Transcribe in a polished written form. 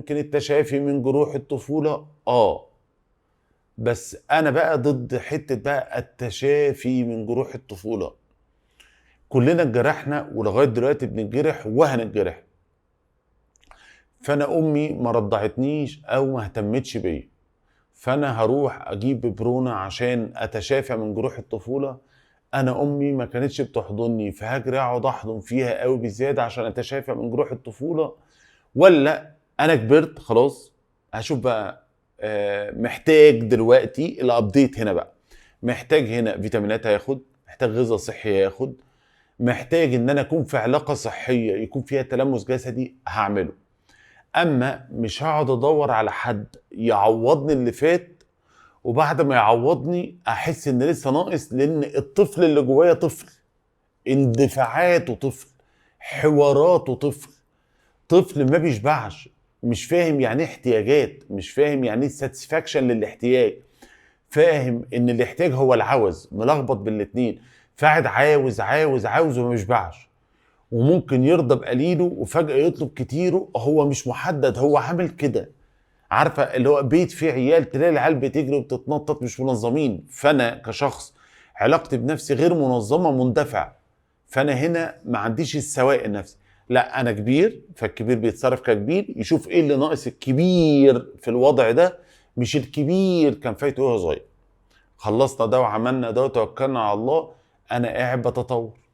ممكن التشافي من جروح الطفولة بس انا بقى ضد حتة بقى التشافي من جروح الطفولة. كلنا اتجرحنا ولغاية دلوقتي بنتجرح وهنتجرح. فانا امي ما رضعتنيش او ما اهتمتش بيا، فانا هروح اجيب ببرونة عشان اتشافى من جروح الطفولة. انا امي ما كانتش بتحضني، فهاجري اقعد احضن فيها قوي بزيادة عشان اتشافى من جروح الطفولة؟ ولا انا كبرت خلاص هشوف بقى محتاج دلوقتي الابديت هنا بقى، محتاج هنا فيتامينات هياخد، محتاج غذاء صحي هياخد، محتاج ان انا اكون في علاقة صحية يكون فيها تلامس جسدي هعمله. اما مش هقعد ادور على حد يعوضني اللي فات، وبعد ما يعوضني احس ان لسه ناقص، لان الطفل اللي جوايا طفل، اندفاعاته طفل، حواراته طفل، طفل ما بيشبعش، مش فاهم يعني ايه احتياجات، مش فاهم يعني ايه ساتسفاكشن للاحتياج، فاهم ان الاحتياج هو العوز، ملخبط بالاتنين، فقاعد عاوز عاوز عاوز وما بيشبعش. وممكن يرضى بقليله وفجأة يطلب كتيره، هو مش محدد، هو عامل كده. عارفة اللي هو بيت فيه عيال تلاقي العيال بتجري وبتتنطط مش منظمين، فأنا كشخص علاقتي بنفسي غير منظمة، مندفع. فأنا هنا ما عنديش السواء النفسي. لا أنا كبير، فالكبير بيتصرف ككبير، يشوف إيه اللي ناقص الكبير في الوضع ده، مش الكبير كان فايته وهو صغير. خلصنا ده وعملنا ده وتوكلنا على الله، أنا قاعد بتطور.